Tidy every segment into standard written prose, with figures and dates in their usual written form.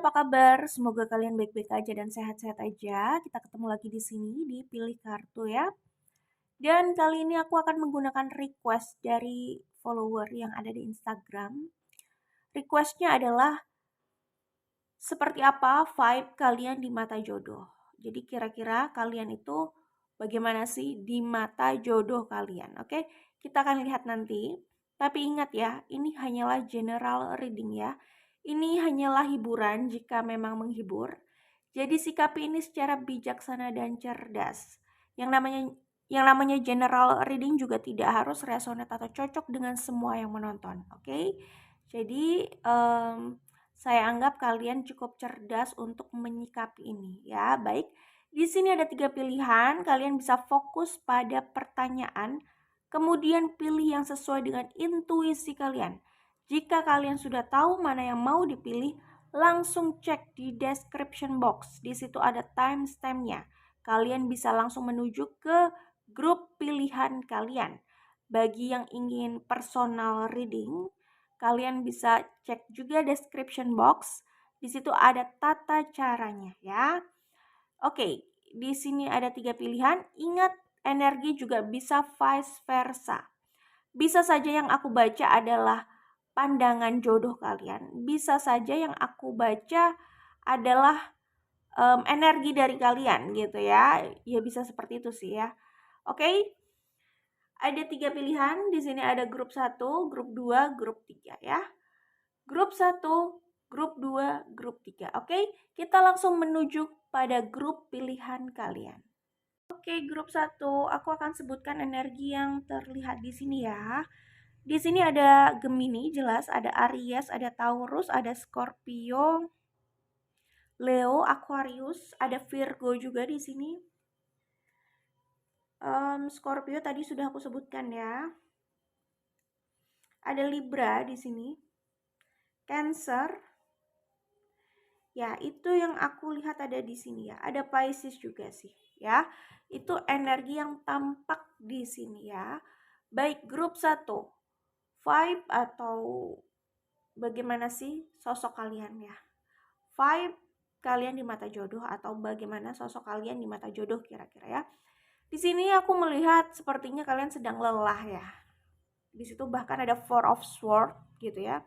apa kabar? Semoga kalian baik-baik aja dan sehat-sehat aja. Kita ketemu lagi di sini di Pilih Kartu ya. Dan kali ini aku akan menggunakan request dari follower yang ada di Instagram. Requestnya adalah seperti apa vibe kalian di mata jodoh. Jadi kira-kira kalian itu bagaimana sih di mata jodoh kalian? Oke, kita akan lihat nanti. Tapi ingat ya, ini hanyalah general reading ya. Ini hanyalah hiburan jika memang menghibur. Jadi sikapi ini secara bijaksana dan cerdas. Yang namanya general reading juga tidak harus resonate atau cocok dengan semua yang menonton, oke? Jadi saya anggap kalian cukup cerdas untuk menyikapi ini ya. Baik, di sini ada 3 pilihan, kalian bisa fokus pada pertanyaan, kemudian pilih yang sesuai dengan intuisi kalian. Jika kalian sudah tahu mana yang mau dipilih, langsung cek di description box. Di situ ada timestamp-nya. Kalian bisa langsung menuju ke grup pilihan kalian. Bagi yang ingin personal reading, kalian bisa cek juga description box. Di situ ada tata caranya ya. Oke, di sini ada 3 pilihan. Ingat, energi juga bisa vice versa. Bisa saja yang aku baca adalah pandangan jodoh kalian. Bisa saja yang aku baca adalah energi dari kalian gitu ya. Ya bisa seperti itu sih ya. Oke. Ada 3 pilihan. Di sini ada grup 1, grup 2, grup 3 ya. Grup 1, grup 2, grup 3. Oke, kita langsung menuju pada grup pilihan kalian. Oke, grup 1, aku akan sebutkan energi yang terlihat di sini ya. Di sini ada Gemini, jelas ada Aries, ada Taurus, ada Scorpio, Leo, Aquarius, ada Virgo juga di sini. Scorpio tadi sudah aku sebutkan ya. Ada Libra di sini. Cancer. Ya, itu yang aku lihat ada di sini ya. Ada Pisces juga sih, ya. Itu energi yang tampak di sini ya. Baik, grup 1. Vibe atau bagaimana sih sosok kalian ya? Vibe kalian di mata jodoh atau bagaimana sosok kalian di mata jodoh kira-kira ya. Di sini aku melihat sepertinya kalian sedang lelah ya. Di situ bahkan ada Four of Swords gitu ya.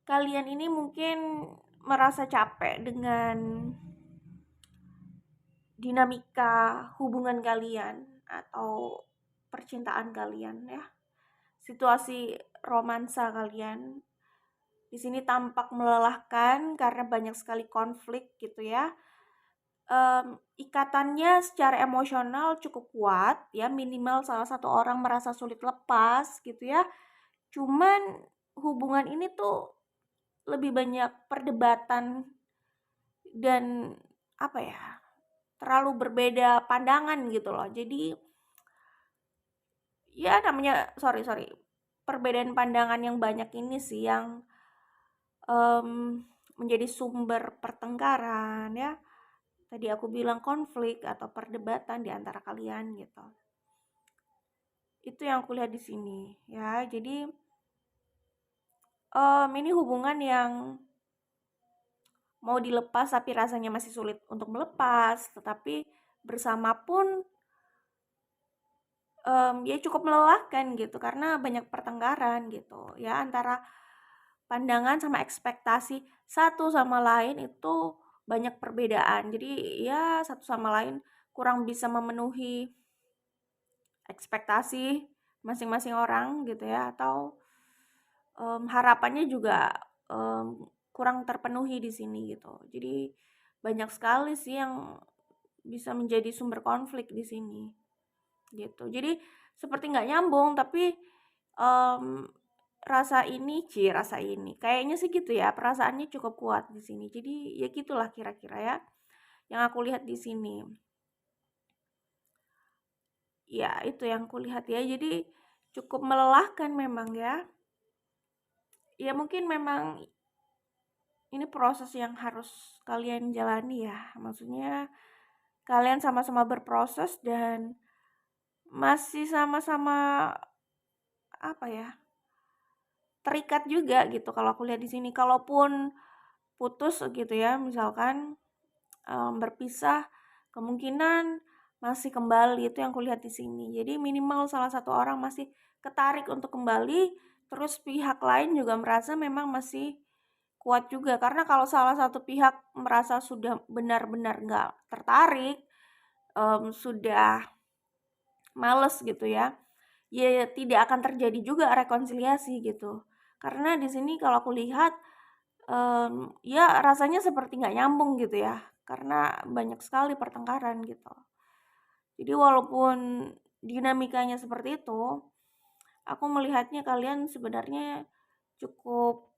Kalian ini mungkin merasa capek dengan dinamika hubungan kalian atau percintaan kalian ya. Situasi romansa kalian di sini tampak melelahkan karena banyak sekali konflik gitu ya. Ikatannya secara emosional cukup kuat ya, minimal salah satu orang merasa sulit lepas gitu ya. Cuman hubungan ini tuh lebih banyak perdebatan dan apa ya, terlalu berbeda pandangan gitu loh. Jadi ya namanya perbedaan pandangan yang banyak ini sih yang menjadi sumber pertengkaran ya. Tadi aku bilang konflik atau perdebatan di antara kalian gitu. Itu yang aku lihat di sini ya. Jadi ini hubungan yang mau dilepas tapi rasanya masih sulit untuk melepas, tetapi bersama pun ya cukup melelahkan gitu karena banyak pertengkaran gitu ya antara pandangan sama ekspektasi satu sama lain itu banyak perbedaan. Jadi ya satu sama lain kurang bisa memenuhi ekspektasi masing-masing orang gitu ya, atau harapannya juga kurang terpenuhi di sini gitu. Jadi banyak sekali sih yang bisa menjadi sumber konflik di sini gitu. Jadi seperti nggak nyambung tapi rasa ini kayaknya sih gitu ya, perasaannya cukup kuat di sini. Jadi ya gitulah kira-kira ya yang aku lihat di sini. Ya itu yang aku lihat ya, jadi cukup melelahkan memang ya. Ya mungkin memang ini proses yang harus kalian jalani ya. Maksudnya kalian sama-sama berproses dan masih sama-sama apa ya, terikat juga gitu kalau aku lihat di sini. Kalaupun putus gitu ya, misalkan berpisah, kemungkinan masih kembali, itu yang kulihat di sini. Jadi minimal salah satu orang masih ketarik untuk kembali, terus pihak lain juga merasa memang masih kuat juga. Karena kalau salah satu pihak merasa sudah benar-benar nggak tertarik, sudah males gitu ya, ya tidak akan terjadi juga rekonsiliasi gitu. Karena di sini kalau aku lihat, ya rasanya seperti nggak nyambung gitu ya, karena banyak sekali pertengkaran gitu. Jadi walaupun dinamikanya seperti itu, aku melihatnya kalian sebenarnya cukup,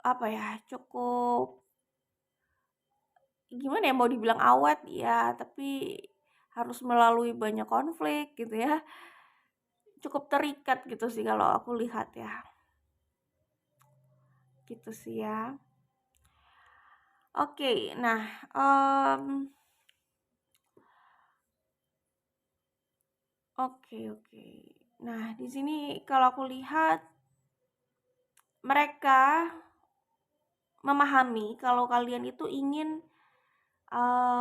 apa ya, cukup gimana ya, mau dibilang awet ya, tapi harus melalui banyak konflik gitu ya. Cukup terikat gitu sih kalau aku lihat ya. Gitu sih ya. Oke, nah, oke. Nah, di sini kalau aku lihat mereka memahami kalau kalian itu ingin,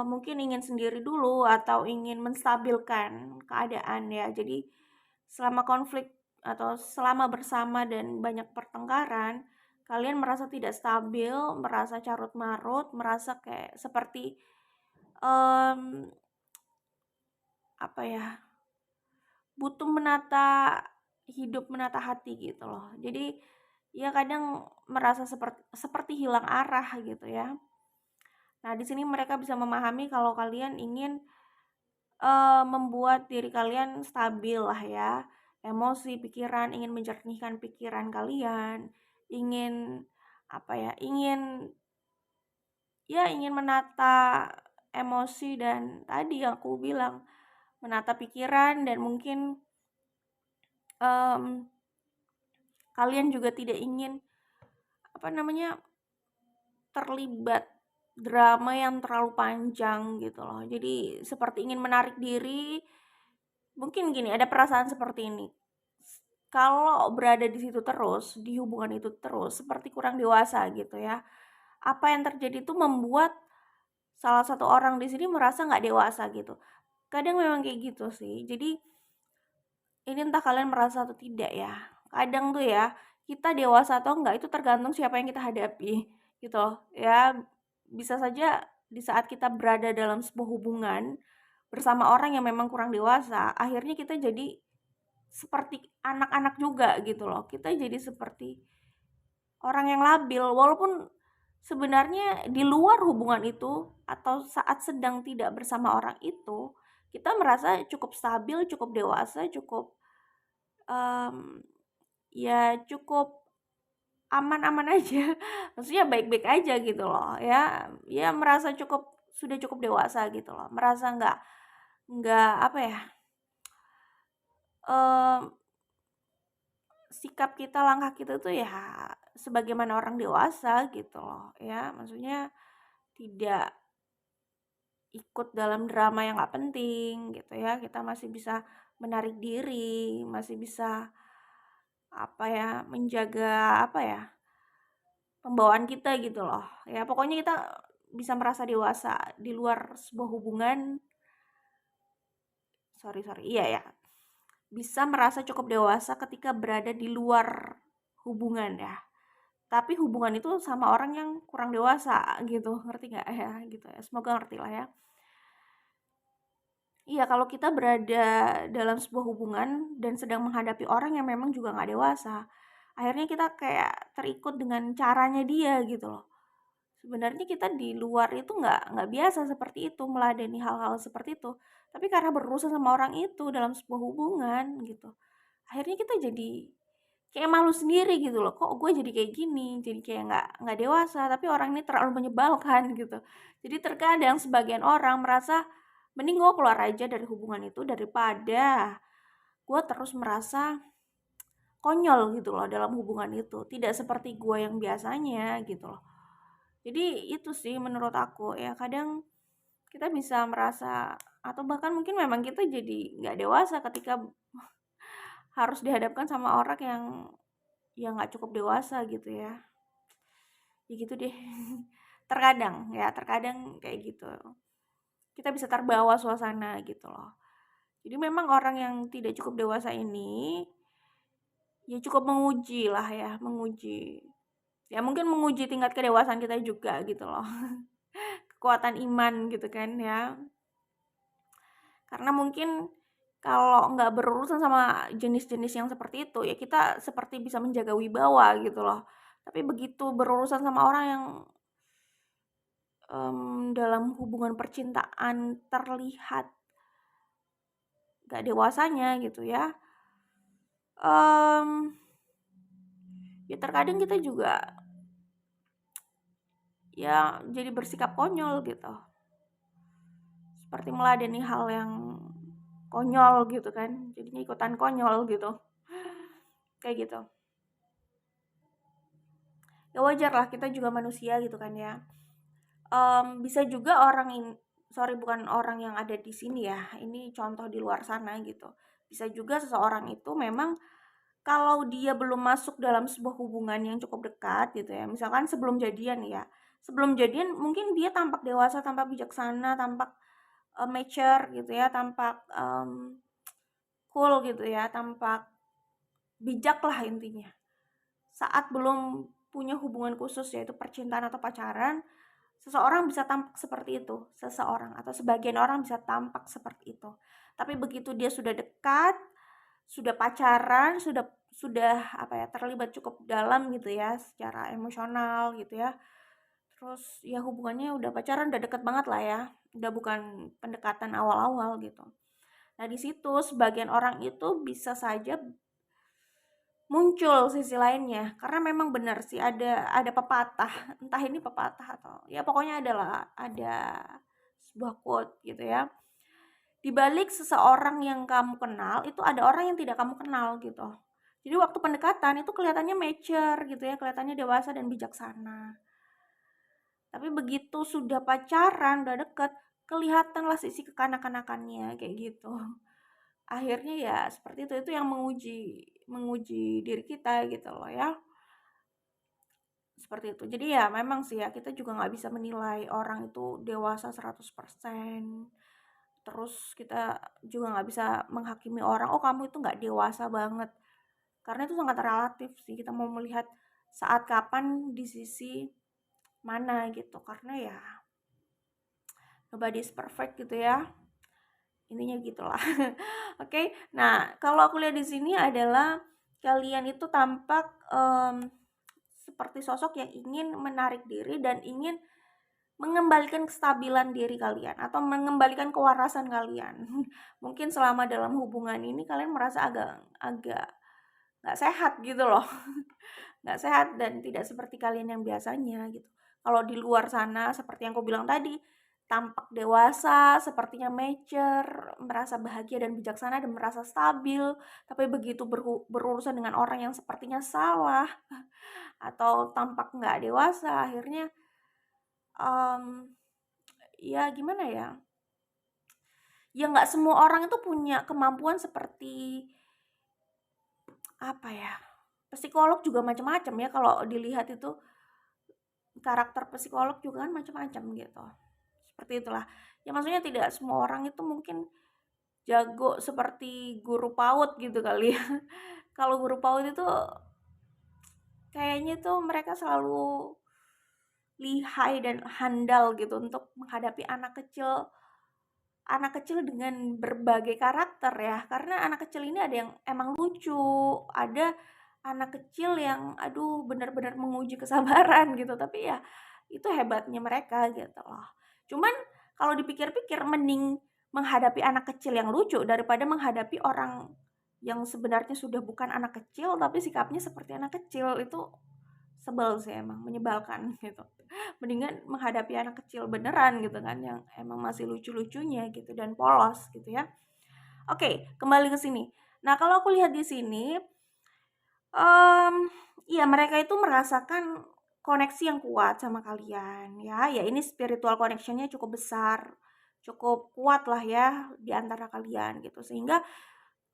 mungkin ingin sendiri dulu atau ingin menstabilkan keadaan ya. Jadi selama konflik atau selama bersama dan banyak pertengkaran, kalian merasa tidak stabil, merasa carut marut, merasa kayak seperti, mmm, apa ya, butuh menata hidup, menata hati gitu loh. Jadi ya kadang merasa seperti hilang arah gitu ya. Nah, di sini mereka bisa memahami kalau kalian ingin, membuat diri kalian stabil lah ya, emosi, pikiran, ingin menjernihkan pikiran kalian, ingin, apa ya, ingin menata emosi dan tadi yang aku bilang, menata pikiran dan mungkin, mmm, kalian juga tidak ingin, apa namanya, terlibat drama yang terlalu panjang gitu loh. Jadi seperti ingin menarik diri, mungkin gini, ada perasaan seperti ini. Kalau berada di situ terus, di hubungan itu terus, seperti kurang dewasa gitu ya. Apa yang terjadi itu membuat salah satu orang di sini merasa nggak dewasa gitu. Kadang memang kayak gitu sih. Jadi ini entah kalian merasa atau tidak ya. Kadang tuh ya, kita dewasa atau enggak itu tergantung siapa yang kita hadapi gitu loh. Ya, bisa saja di saat kita berada dalam sebuah hubungan bersama orang yang memang kurang dewasa, akhirnya kita jadi seperti anak-anak juga gitu loh. Kita jadi seperti orang yang labil walaupun sebenarnya di luar hubungan itu atau saat sedang tidak bersama orang itu, kita merasa cukup stabil, cukup dewasa, cukup, mmm, ya cukup aman-aman aja, maksudnya baik-baik aja gitu loh ya, ya merasa sudah cukup dewasa gitu loh, merasa nggak apa ya, mmm, sikap kita, langkah kita tuh ya sebagaimana orang dewasa gitu loh ya, maksudnya tidak ikut dalam drama yang nggak penting gitu ya, kita masih bisa menarik diri, masih bisa, apa ya, menjaga, apa ya, pembawaan kita gitu loh. Ya pokoknya kita bisa merasa dewasa di luar sebuah hubungan, iya ya, bisa merasa cukup dewasa ketika berada di luar hubungan ya. Tapi hubungan itu sama orang yang kurang dewasa gitu, ngerti nggak ya? Gitu ya, semoga ngerti lah ya. Iya, kalau kita berada dalam sebuah hubungan dan sedang menghadapi orang yang memang juga nggak dewasa, akhirnya kita kayak terikut dengan caranya dia gitu loh. Sebenarnya kita di luar itu nggak biasa seperti itu, meladeni hal-hal seperti itu. Tapi karena berurusan sama orang itu dalam sebuah hubungan gitu, akhirnya kita jadi kayak malu sendiri gitu loh. Kok gue jadi kayak gini? Jadi kayak nggak dewasa, tapi orang ini terlalu menyebalkan gitu. Jadi terkadang sebagian orang merasa mending gue keluar aja dari hubungan itu daripada gue terus merasa konyol gitu loh dalam hubungan itu. Tidak seperti gue yang biasanya gitu loh. Jadi itu sih menurut aku ya, kadang kita bisa merasa atau bahkan mungkin memang kita jadi nggak dewasa ketika harus dihadapkan sama orang yang ya nggak cukup dewasa gitu ya. Ya gitu deh. Terkadang kayak gitu. Kita bisa terbawa suasana gitu loh. Jadi memang orang yang tidak cukup dewasa ini ya cukup menguji lah ya, menguji. Ya mungkin menguji tingkat kedewasaan kita juga gitu loh. Kekuatan iman gitu kan ya. Karena mungkin kalau nggak berurusan sama jenis-jenis yang seperti itu, ya kita seperti bisa menjaga wibawa gitu loh. Tapi begitu berurusan sama orang yang dalam hubungan percintaan terlihat gak dewasanya gitu ya, ya terkadang kita juga ya jadi bersikap konyol gitu. Seperti meladeni hal yang konyol gitu kan, jadinya ikutan konyol gitu, kayak gitu. Ya wajar lah, kita juga manusia gitu kan ya. Bisa juga orang ini, sorry bukan orang yang ada di sini ya, ini contoh di luar sana gitu. Bisa juga seseorang itu memang kalau dia belum masuk dalam sebuah hubungan yang cukup dekat gitu ya, misalkan sebelum jadian ya, sebelum jadian mungkin dia tampak dewasa, tampak bijaksana, tampak mature gitu ya, tampak cool gitu ya, tampak bijak lah intinya. Saat belum punya hubungan khusus yaitu percintaan atau pacaran, seseorang bisa tampak seperti itu, seseorang atau sebagian orang bisa tampak seperti itu. Tapi begitu dia sudah dekat, sudah pacaran, sudah apa ya, terlibat cukup dalam gitu ya secara emosional gitu ya. Terus ya hubungannya udah pacaran, udah deket banget lah ya. Udah bukan pendekatan awal-awal gitu. Nah, di situ sebagian orang itu bisa saja muncul sisi lainnya, karena memang benar sih ada pepatah, entah ini pepatah atau ya pokoknya ada sebuah quote gitu ya. Di balik seseorang yang kamu kenal itu ada orang yang tidak kamu kenal gitu. Jadi waktu pendekatan itu kelihatannya mature gitu ya, kelihatannya dewasa dan bijaksana. Tapi begitu sudah pacaran, udah deket, kelihatanlah sisi kekanak-kanakannya kayak gitu. Akhirnya ya seperti itu yang menguji diri kita gitu loh ya. Seperti itu. Jadi ya memang sih ya kita juga nggak bisa menilai orang itu dewasa 100%. Terus kita juga nggak bisa menghakimi orang, oh kamu itu nggak dewasa banget. Karena itu sangat relatif sih, kita mau melihat saat kapan di sisi mana gitu. Karena ya nobody is perfect gitu ya. Intinya gitulah. Oke. Nah, kalau aku lihat di sini adalah kalian itu tampak seperti sosok yang ingin menarik diri dan ingin mengembalikan kestabilan diri kalian atau mengembalikan kewarasan kalian. Mungkin selama dalam hubungan ini kalian merasa agak agak nggak sehat gitu loh. Nggak sehat dan tidak seperti kalian yang biasanya gitu. Kalau di luar sana seperti yang aku bilang tadi, tampak dewasa, sepertinya mature, merasa bahagia dan bijaksana dan merasa stabil, tapi begitu berurusan dengan orang yang sepertinya salah atau tampak nggak dewasa, akhirnya ya gimana ya? Ya nggak semua orang itu punya kemampuan seperti apa ya? Psikolog juga macam-macam ya, kalau dilihat itu karakter psikolog juga kan macam-macam gitu. Seperti itulah. Ya maksudnya tidak semua orang itu mungkin jago seperti guru PAUD gitu kali ya. Kalau guru PAUD itu kayaknya tuh mereka selalu lihai dan handal gitu untuk menghadapi anak kecil dengan berbagai karakter ya. Karena anak kecil ini ada yang emang lucu, ada anak kecil yang aduh benar-benar menguji kesabaran gitu. Tapi ya itu hebatnya mereka gitu loh. Cuman kalau dipikir-pikir mending menghadapi anak kecil yang lucu daripada menghadapi orang yang sebenarnya sudah bukan anak kecil tapi sikapnya seperti anak kecil. Itu sebel sih, emang menyebalkan gitu. Mendingan menghadapi anak kecil beneran gitu kan yang emang masih lucu-lucunya gitu dan polos gitu ya. Oke, kembali ke sini. Nah, kalau aku lihat di sini ya mereka itu merasakan koneksi yang kuat sama kalian ya. Ya ini spiritual connection-nya cukup besar, cukup kuat lah ya di antara kalian gitu. Sehingga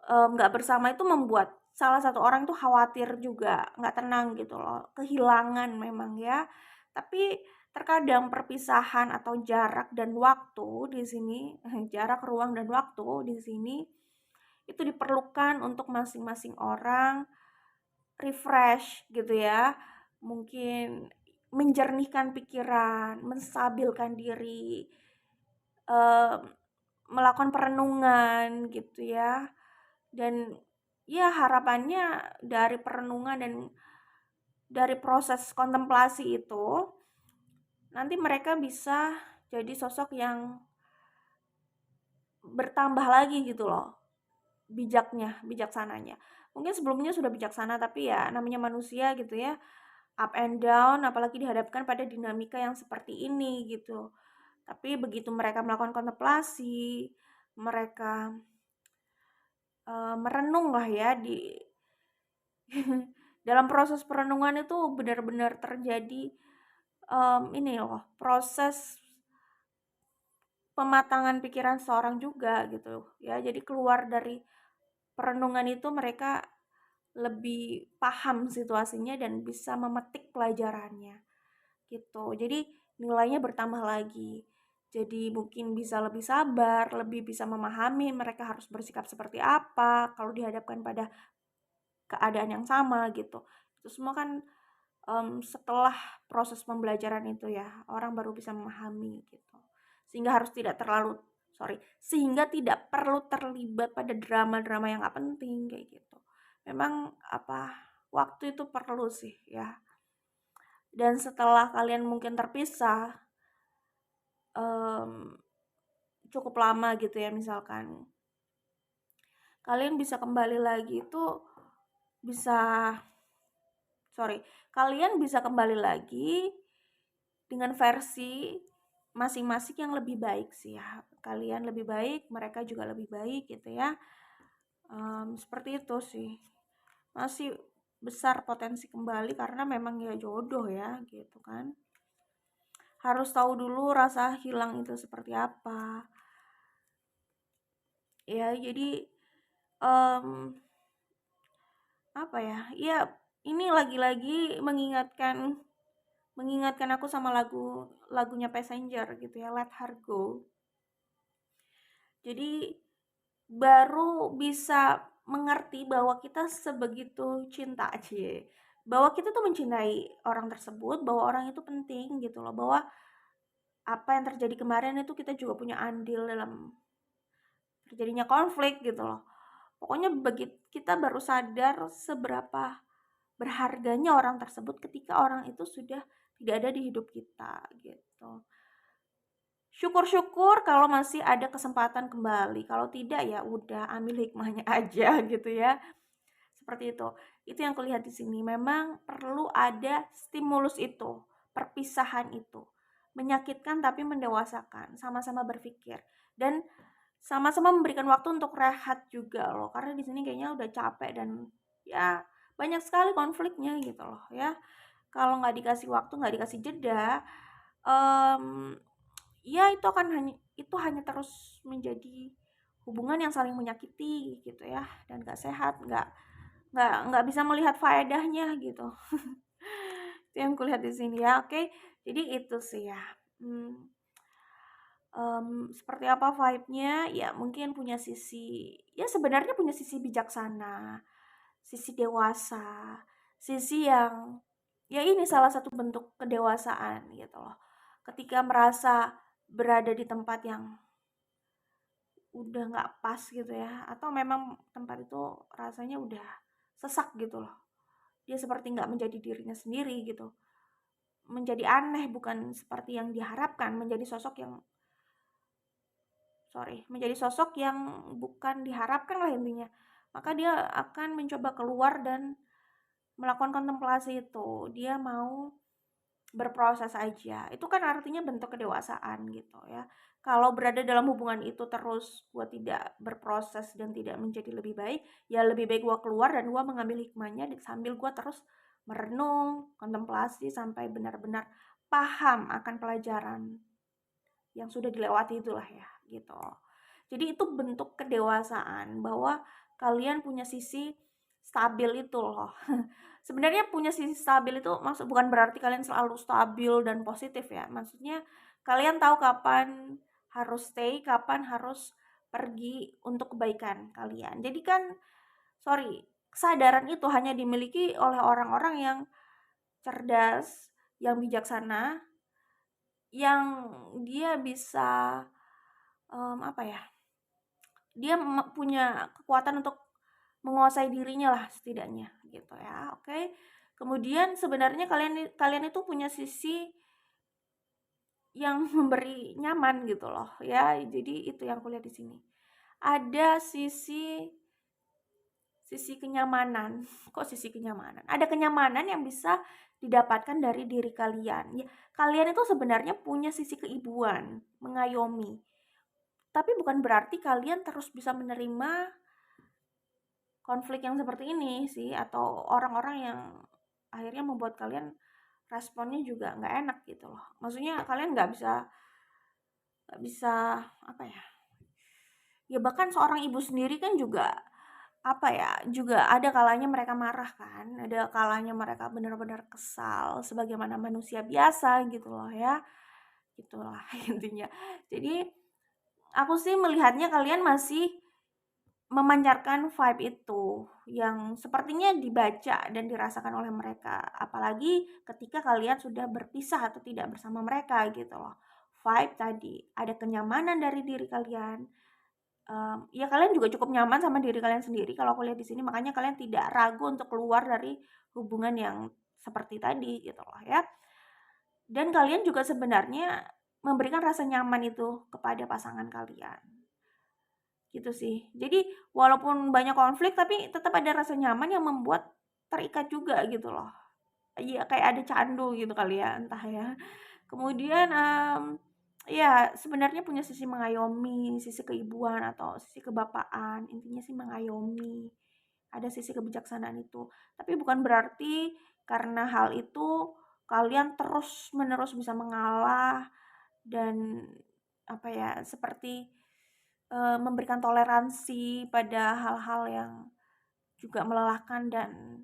nggak bersama itu membuat salah satu orang tuh khawatir juga, nggak tenang gitu loh, kehilangan memang ya. Tapi terkadang perpisahan atau jarak dan waktu di sini, jarak, ruang, dan waktu di sini itu diperlukan untuk masing-masing orang refresh gitu ya. Mungkin menjernihkan pikiran, menstabilkan diri, mmm, melakukan perenungan gitu ya. Dan ya harapannya dari perenungan dan dari proses kontemplasi itu, nanti mereka bisa jadi sosok yang bertambah lagi gitu loh, bijaksananya. Mungkin sebelumnya sudah bijaksana, tapi ya namanya manusia gitu ya, up and down, apalagi dihadapkan pada dinamika yang seperti ini gitu. Tapi begitu mereka melakukan kontemplasi, mereka merenung lah ya di dalam proses perenungan itu benar-benar terjadi ini loh, proses pematangan pikiran seorang juga gitu ya. Jadi keluar dari perenungan itu mereka lebih paham situasinya dan bisa memetik pelajarannya gitu. Jadi nilainya bertambah lagi. Jadi mungkin bisa lebih sabar, lebih bisa memahami mereka harus bersikap seperti apa kalau dihadapkan pada keadaan yang sama gitu. Itu semua kan setelah proses pembelajaran itu ya, orang baru bisa memahami gitu. Sehingga harus tidak terlalu sehingga tidak perlu terlibat pada drama-drama yang nggak penting kayak gitu. Memang waktu itu perlu sih ya. Dan setelah kalian mungkin terpisah um, cukup lama gitu ya, misalkan kalian bisa kembali lagi itu bisa kalian bisa kembali lagi dengan versi masing-masing yang lebih baik sih ya. Kalian lebih baik, mereka juga lebih baik gitu ya. Seperti itu sih. Masih besar potensi kembali karena memang ya jodoh ya gitu kan. Harus tahu dulu rasa hilang itu seperti apa. Ya, jadi apa ya? Ya, ini lagi-lagi mengingatkan aku sama lagunya Passenger gitu ya, Let Her Go. Jadi baru bisa mengerti bahwa kita sebegitu cinta bahwa kita tuh mencintai orang tersebut, bahwa orang itu penting gitu loh, bahwa apa yang terjadi kemarin itu kita juga punya andil dalam terjadinya konflik gitu loh. Pokoknya begitu kita baru sadar seberapa berharganya orang tersebut ketika orang itu sudah tidak ada di hidup kita gitu. Syukur-syukur kalau masih ada kesempatan kembali, kalau tidak ya udah ambil hikmahnya aja gitu ya. Seperti itu. Itu yang kulihat di sini. Memang perlu ada stimulus itu, perpisahan itu. Menyakitkan tapi mendewasakan, sama-sama berpikir dan sama-sama memberikan waktu untuk rehat juga loh. Karena di sini kayaknya udah capek dan ya banyak sekali konfliknya gitu loh ya. Kalau nggak dikasih waktu, nggak dikasih jeda, ya itu hanya terus menjadi hubungan yang saling menyakiti gitu ya, dan nggak sehat, nggak bisa melihat faedahnya gitu. Itu yang kulihat di sini ya. Oke, jadi itu sih ya. Seperti apa vibe-nya? Ya mungkin punya sisi, ya sebenarnya punya sisi bijaksana, sisi dewasa, sisi yang ya ini salah satu bentuk kedewasaan gitu loh. Ketika merasa berada di tempat yang udah nggak pas gitu ya, atau memang tempat itu rasanya udah sesak gitu loh. Dia seperti nggak menjadi dirinya sendiri gitu. Menjadi aneh, bukan seperti yang diharapkan, menjadi sosok yang bukan diharapkan lah intinya. Maka dia akan mencoba keluar dan melakukan kontemplasi itu. Dia mau berproses aja. Itu kan artinya bentuk kedewasaan gitu ya. Kalau berada dalam hubungan itu terus gue tidak berproses dan tidak menjadi lebih baik, ya lebih baik gue keluar dan gue mengambil hikmahnya sambil gue terus merenung, kontemplasi sampai benar-benar paham akan pelajaran yang sudah dilewati itulah ya gitu. Jadi itu bentuk kedewasaan bahwa kalian punya sisi stabil itu loh. Sebenarnya punya sisi stabil itu bukan berarti kalian selalu stabil dan positif ya. Maksudnya kalian tahu kapan harus stay, kapan harus pergi untuk kebaikan kalian. Jadi kan kesadaran itu hanya dimiliki oleh orang-orang yang cerdas, yang bijaksana, yang dia bisa apa ya? Dia punya kekuatan untuk menguasai dirinya lah setidaknya gitu ya. Oke. Kemudian sebenarnya kalian itu punya sisi yang memberi nyaman gitu loh ya. Jadi itu yang aku lihat di sini. Ada sisi kenyamanan. Kok sisi kenyamanan? Ada kenyamanan yang bisa didapatkan dari diri kalian. Ya, kalian itu sebenarnya punya sisi keibuan, mengayomi. Tapi bukan berarti kalian terus bisa menerima konflik yang seperti ini sih, atau orang-orang yang akhirnya membuat kalian responnya juga nggak enak gitu loh. Maksudnya kalian nggak bisa apa ya? Ya bahkan seorang ibu sendiri kan juga juga ada kalanya mereka marah kan, ada kalanya mereka benar-benar kesal sebagaimana manusia biasa gitu loh ya. Gitulah intinya. Jadi aku sih melihatnya kalian masih memancarkan vibe itu yang sepertinya dibaca dan dirasakan oleh mereka, apalagi ketika kalian sudah berpisah atau tidak bersama mereka gitu loh. Vibe tadi, ada kenyamanan dari diri kalian. Ya kalian juga cukup nyaman sama diri kalian sendiri kalau aku lihat di sini, makanya kalian tidak ragu untuk keluar dari hubungan yang seperti tadi gitu loh ya. Dan kalian juga sebenarnya memberikan rasa nyaman itu kepada pasangan kalian. Gitu sih. Jadi walaupun banyak konflik tapi tetap ada rasa nyaman yang membuat terikat juga gitu loh. Iya kayak ada candu gitu kali ya, entah ya. Kemudian ya sebenarnya punya sisi mengayomi, sisi keibuan atau sisi kebapaan, intinya sih mengayomi. Ada sisi kebijaksanaan itu. Tapi bukan berarti karena hal itu kalian terus-menerus bisa mengalah dan seperti memberikan toleransi pada hal-hal yang juga melelahkan dan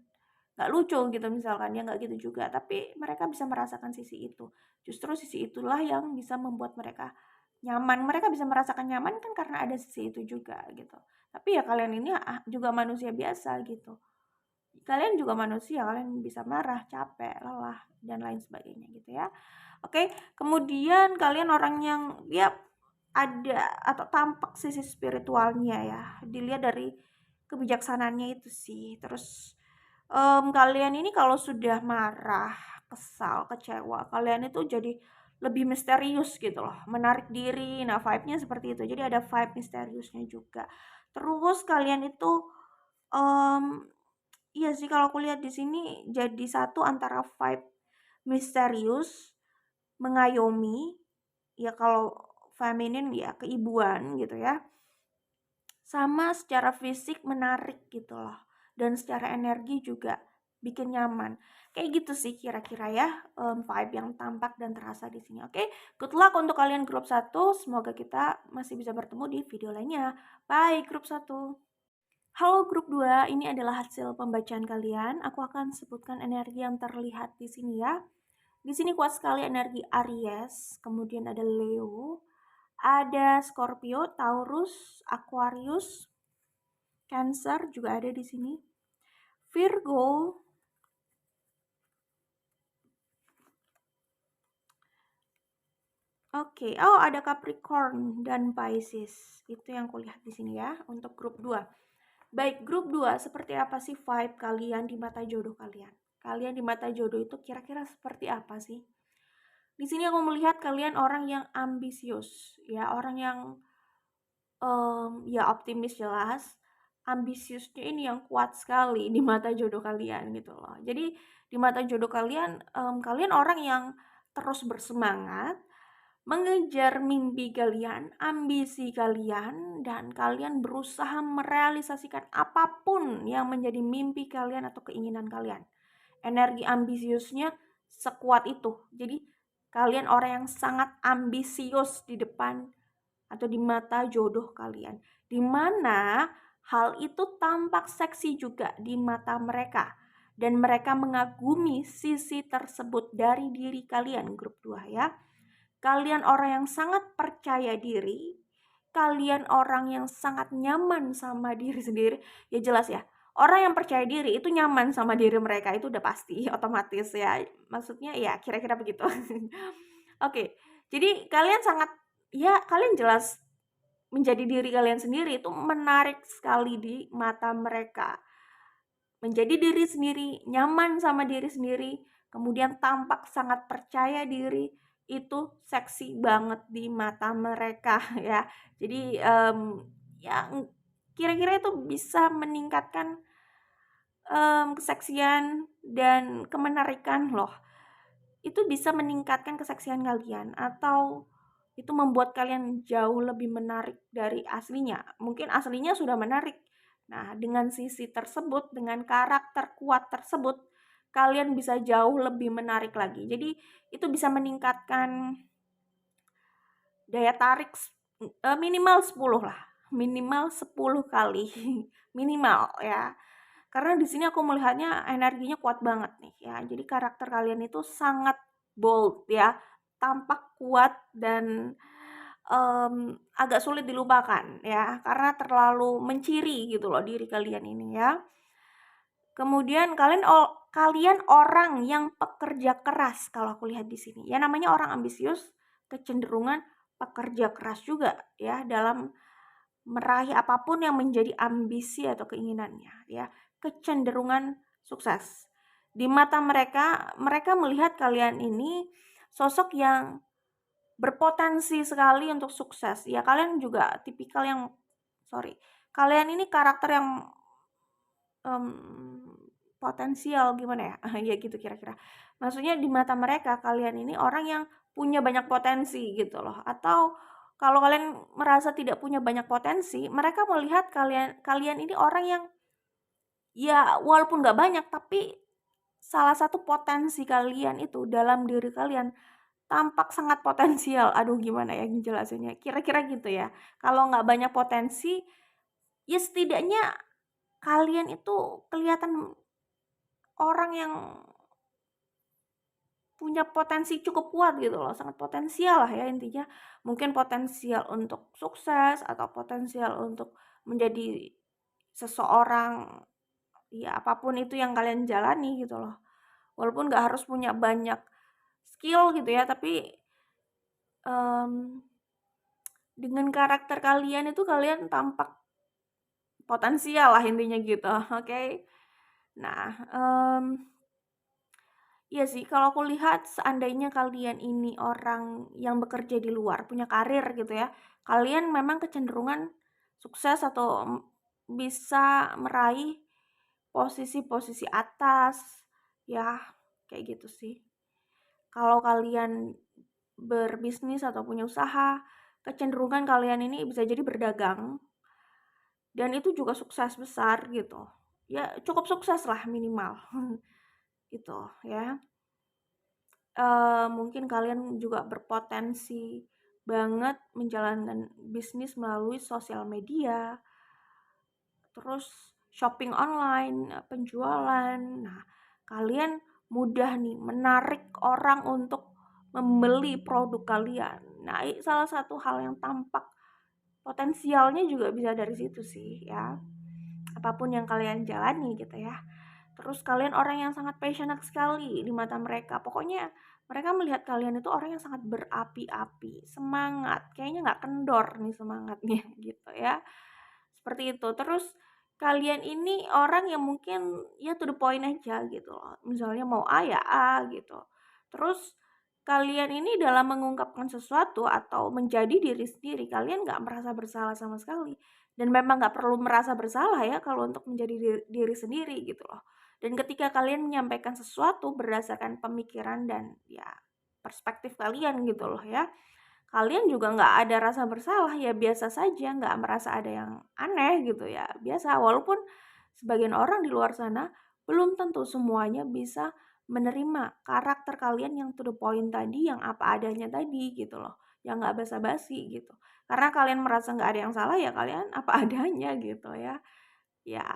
nggak lucu gitu misalkan, ya nggak gitu juga. Tapi mereka bisa merasakan sisi itu. Justru sisi itulah yang bisa membuat mereka nyaman. Mereka bisa merasakan nyaman kan karena ada sisi itu juga gitu. Tapi ya kalian ini juga manusia biasa gitu. Kalian juga manusia, kalian bisa marah, capek, lelah, dan lain sebagainya gitu ya. Oke, kemudian kalian orang yang ada atau tampak sisi spiritualnya ya, dilihat dari kebijaksanaannya itu sih. Terus kalian ini kalau sudah marah, kesal, kecewa, kalian itu jadi lebih misterius gitu loh, menarik diri. Nah, vibe-nya seperti itu. Jadi ada vibe misteriusnya juga. Terus kalian itu iya sih kalau aku lihat di sini jadi satu antara vibe misterius, mengayomi, ya kalau feminin ya keibuan gitu ya. Sama secara fisik menarik gitu loh. Dan secara energi juga bikin nyaman. Kayak gitu sih kira-kira ya vibe yang tampak dan terasa di sini. Oke, good luck untuk kalian grup 1. Semoga kita masih bisa bertemu di video lainnya. Bye grup 1. Halo grup 2, ini adalah hasil pembacaan kalian. Aku akan sebutkan energi yang terlihat di sini ya. Di sini kuat sekali energi Aries, kemudian ada Leo, ada Scorpio, Taurus, Aquarius, Cancer juga ada di sini. Virgo, Oke, oh ada Capricorn dan Pisces. Itu yang kulihat di sini ya untuk grup 2. Baik, grup 2, seperti apa sih vibe kalian di mata jodoh kalian? Kalian di mata jodoh itu kira-kira seperti apa sih? Di sini aku melihat kalian orang yang ambisius, ya, orang yang ya optimis jelas. Ambisiusnya ini yang kuat sekali di mata jodoh kalian gitu loh. Jadi di mata jodoh kalian, kalian orang yang terus bersemangat mengejar mimpi kalian, ambisi kalian, dan kalian berusaha merealisasikan apapun yang menjadi mimpi kalian atau keinginan kalian. Energi ambisiusnya sekuat itu. Jadi kalian orang yang sangat ambisius di depan atau di mata jodoh kalian. Di mana Hal itu tampak seksi juga di mata mereka, dan mereka mengagumi sisi tersebut dari diri kalian. Grup 2 ya. Kalian orang yang sangat percaya diri, kalian orang yang sangat nyaman sama diri sendiri. Ya jelas ya, orang yang percaya diri itu nyaman sama diri mereka, itu udah pasti, otomatis ya. Maksudnya ya kira-kira begitu. Oke, jadi kalian sangat, ya kalian jelas menjadi diri kalian sendiri itu menarik sekali di mata mereka. Menjadi diri sendiri, nyaman sama diri sendiri, kemudian tampak sangat percaya diri, itu seksi banget di mata mereka ya. Jadi ya kira-kira itu bisa meningkatkan keseksian dan kemenarikan loh. Itu bisa meningkatkan keseksian kalian atau itu membuat kalian jauh lebih menarik dari aslinya. Mungkin aslinya sudah menarik. Nah, dengan sisi tersebut, dengan karakter kuat tersebut, kalian bisa jauh lebih menarik lagi. Jadi, itu bisa meningkatkan daya tarik minimal 10 lah. Minimal 10 kali. Minimal ya. Karena di sini aku melihatnya energinya kuat banget nih ya. Jadi karakter kalian itu sangat bold ya, tampak kuat dan agak sulit dilupakan ya, karena terlalu menciri gitu loh diri kalian ini ya. Kemudian kalian orang yang pekerja keras kalau aku lihat di sini. Ya namanya orang ambisius kecenderungan pekerja keras juga ya dalam meraih apapun yang menjadi ambisi atau keinginannya ya, kecenderungan sukses. Di mata mereka, mereka melihat kalian ini sosok yang berpotensi sekali untuk sukses. Ya kalian juga tipikal yang kalian ini karakter yang potensial gimana ya? Ya gitu kira-kira. Maksudnya di mata mereka kalian ini orang yang punya banyak potensi gitu loh. Atau kalau kalian merasa tidak punya banyak potensi, mereka melihat kalian ini orang yang ya walaupun nggak banyak tapi salah satu potensi kalian itu dalam diri kalian tampak sangat potensial. Aduh gimana ya jelasinnya? Kira-kira gitu ya. Kalau nggak banyak potensi, ya setidaknya kalian itu kelihatan orang yang punya potensi cukup kuat gitu loh, sangat potensial lah ya intinya. Mungkin potensial untuk sukses atau potensial untuk menjadi seseorang, ya apapun itu yang kalian jalani gitu loh. Walaupun nggak harus punya banyak skill gitu ya, tapi dengan karakter kalian itu kalian tampak potensial lah intinya gitu, oke? Nah, iya sih kalau aku lihat seandainya kalian ini orang yang bekerja di luar, punya karir gitu ya, kalian memang kecenderungan sukses atau bisa meraih posisi-posisi atas, ya kayak gitu sih. Kalau kalian berbisnis atau punya usaha, kecenderungan kalian ini bisa jadi berdagang dan itu juga sukses besar gitu. Ya cukup sukses lah minimal. Gitu ya. Mungkin kalian juga berpotensi banget menjalankan bisnis melalui sosial media, terus shopping online, penjualan. Nah, kalian mudah nih menarik orang untuk membeli produk kalian. Nah, salah satu hal yang tampak potensialnya juga bisa dari situ sih ya. Apapun yang kalian jalani gitu ya. Terus kalian orang yang sangat passionate sekali di mata mereka. Pokoknya mereka melihat kalian itu orang yang sangat berapi-api, semangat. Kayaknya nggak kendor nih semangatnya gitu ya. Seperti itu. Terus kalian ini orang yang mungkin ya to the point aja gitu loh. Misalnya mau A ya A gitu. Terus kalian ini dalam mengungkapkan sesuatu atau menjadi diri sendiri, kalian nggak merasa bersalah sama sekali. Dan memang nggak perlu merasa bersalah ya kalau untuk menjadi diri sendiri gitu loh. Dan ketika kalian menyampaikan sesuatu berdasarkan pemikiran dan ya perspektif kalian gitu loh ya, kalian juga nggak ada rasa bersalah, ya biasa saja, nggak merasa ada yang aneh gitu ya, biasa. Walaupun sebagian orang di luar sana belum tentu semuanya bisa menerima karakter kalian yang to the point tadi, yang apa adanya tadi gitu loh. yang nggak basa-basi gitu. Karena kalian merasa nggak ada yang salah, ya kalian apa adanya gitu ya. Ya,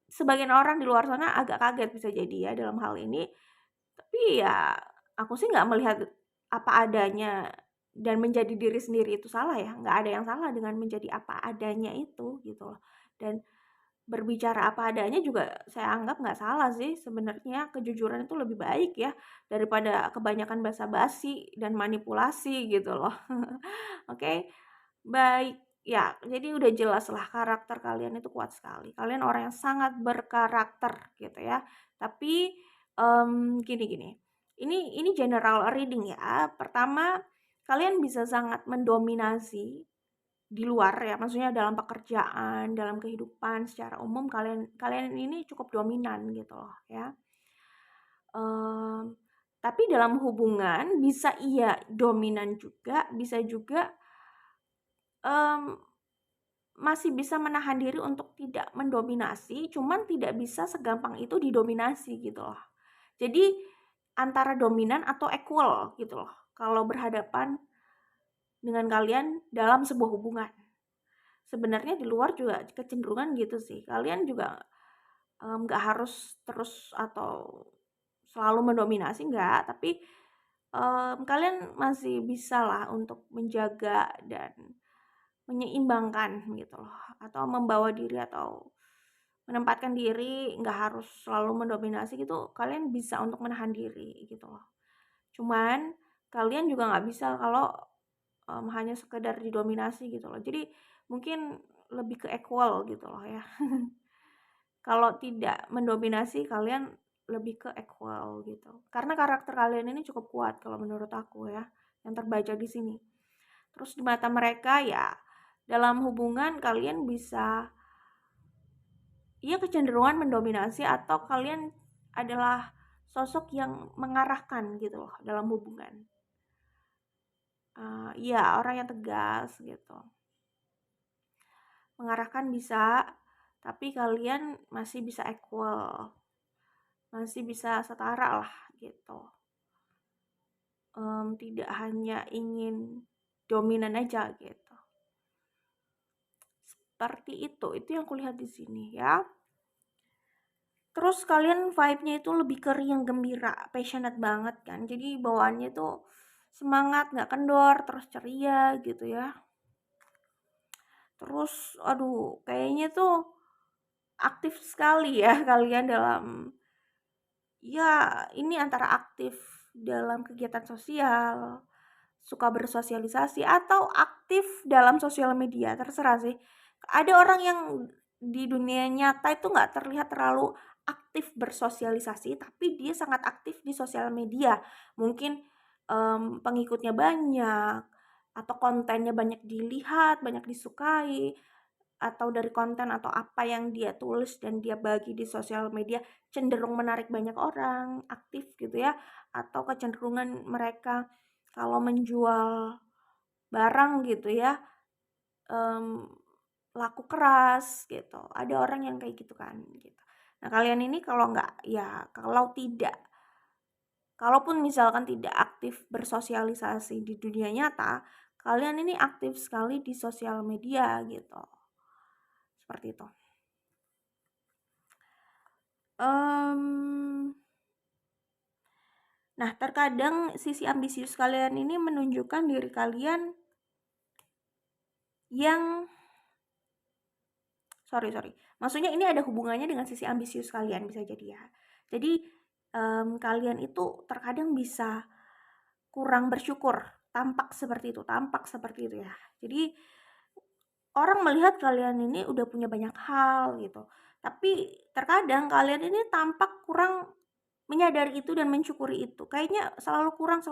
sebagian orang di luar sana agak kaget bisa jadi ya dalam hal ini, tapi ya aku sih nggak melihat apa adanya dan menjadi diri sendiri itu salah ya, nggak ada yang salah dengan menjadi apa adanya itu gitu loh. Dan berbicara apa adanya juga saya anggap nggak salah sih sebenarnya, kejujuran itu lebih baik ya daripada kebanyakan basa-basi dan manipulasi gitu loh. Oke, baik. Ya, jadi udah jelas lah karakter kalian itu kuat sekali. Kalian orang yang sangat berkarakter gitu ya. Tapi gini-gini. Ini general reading ya. Pertama, kalian bisa sangat mendominasi di luar ya, maksudnya dalam pekerjaan, dalam kehidupan secara umum kalian kalian ini cukup dominan gitu loh ya. Mmm, tapi dalam hubungan bisa iya dominan juga, bisa juga, mmm, masih bisa menahan diri untuk tidak mendominasi, cuman tidak bisa segampang itu didominasi gitu loh. Jadi antara dominan atau equal gitu loh, kalau berhadapan dengan kalian dalam sebuah hubungan. Sebenarnya di luar juga kecenderungan gitu sih, kalian juga nggak harus terus atau selalu mendominasi, enggak, tapi kalian masih bisa lah untuk menjaga dan menyeimbangkan gitu loh, atau membawa diri atau menempatkan diri, nggak harus selalu mendominasi gitu, kalian bisa untuk menahan diri gitu loh. Cuman kalian juga nggak bisa kalau hanya sekedar didominasi gitu loh. Jadi mungkin lebih ke equal gitu loh ya. Kalau tidak mendominasi, kalian lebih ke equal gitu. Karena karakter kalian ini cukup kuat kalau menurut aku ya, yang terbaca di sini. Terus di mata mereka ya, dalam hubungan kalian bisa ya kecenderungan mendominasi atau kalian adalah sosok yang mengarahkan gitu loh dalam hubungan. Iya, orang yang tegas gitu. Mengarahkan bisa, tapi kalian masih bisa equal, masih bisa setara lah gitu. Tidak hanya ingin dominan aja gitu. Seperti itu yang kulihat di sini ya. Terus kalian vibe-nya itu lebih ke riang gembira, passionate banget kan. Jadi bawaannya tuh semangat, nggak kendor, terus ceria gitu ya. Terus aduh, kayaknya tuh aktif sekali ya kalian dalam, ya ini antara aktif dalam kegiatan sosial, suka bersosialisasi, atau aktif dalam sosial media, terserah sih. Ada orang yang di dunia nyata itu nggak terlihat terlalu aktif bersosialisasi, tapi dia sangat aktif di sosial media. Mungkin pengikutnya banyak, atau kontennya banyak dilihat, banyak disukai, atau dari konten atau apa yang dia tulis dan dia bagi di sosial media cenderung menarik banyak orang aktif gitu ya, atau kecenderungan mereka kalau menjual barang gitu ya, mmm, laku keras gitu, ada orang yang kayak gitu kan gitu. Nah kalian ini kalau nggak ya kalau tidak, kalaupun misalkan tidak aktif bersosialisasi di dunia nyata, kalian ini aktif sekali di sosial media gitu, seperti itu. Nah terkadang sisi ambisius kalian ini menunjukkan diri kalian yang sorry, maksudnya ini ada hubungannya dengan sisi ambisius kalian bisa jadi ya. Jadi, kalian itu terkadang bisa kurang bersyukur, tampak seperti itu ya. Jadi, orang melihat kalian ini udah punya banyak hal gitu, tapi terkadang kalian ini tampak kurang menyadari itu dan mensyukuri itu. Kayaknya selalu kurang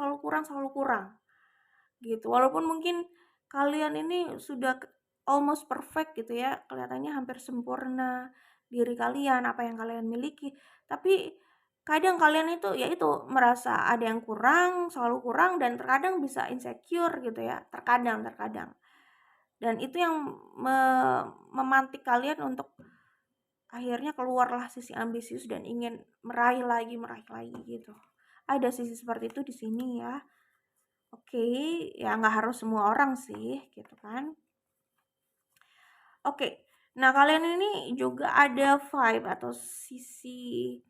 gitu. Walaupun mungkin kalian ini sudah almost perfect gitu ya, kelihatannya hampir sempurna diri kalian, apa yang kalian miliki, tapi kadang kalian itu ya itu merasa ada yang kurang, selalu kurang, dan terkadang bisa insecure gitu ya, terkadang. Dan itu yang memantik kalian untuk akhirnya keluarlah sisi ambisius dan ingin meraih lagi gitu. Ada sisi seperti itu di sini ya. Oke, ya nggak harus semua orang sih, gitu kan. Oke, nah kalian ini juga ada vibe atau sisi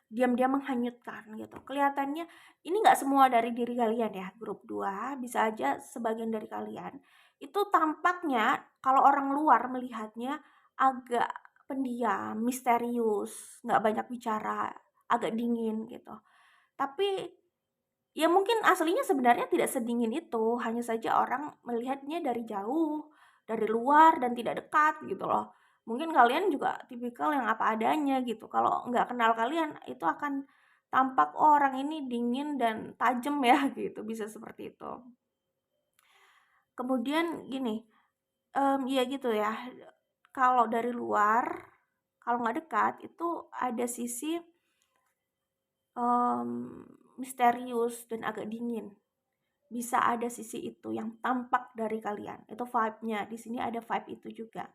diam-diam menghanyutkan gitu. Kelihatannya ini nggak semua dari diri kalian ya, grup 2 bisa aja sebagian dari kalian. Itu tampaknya kalau orang luar melihatnya agak pendiam, misterius, nggak banyak bicara, agak dingin gitu. Tapi ya mungkin aslinya sebenarnya tidak sedingin itu, hanya saja orang melihatnya dari jauh, dari luar dan tidak dekat gitu loh. Mungkin kalian juga tipikal yang apa adanya gitu. Kalau nggak kenal kalian itu akan tampak, oh, orang ini dingin dan tajam ya gitu, bisa seperti itu. Kemudian gini, ya gitu ya. Kalau dari luar, kalau nggak dekat itu ada sisi misterius dan agak dingin. Bisa ada sisi itu yang tampak dari kalian. Itu vibe-nya. Di sini ada vibe itu juga.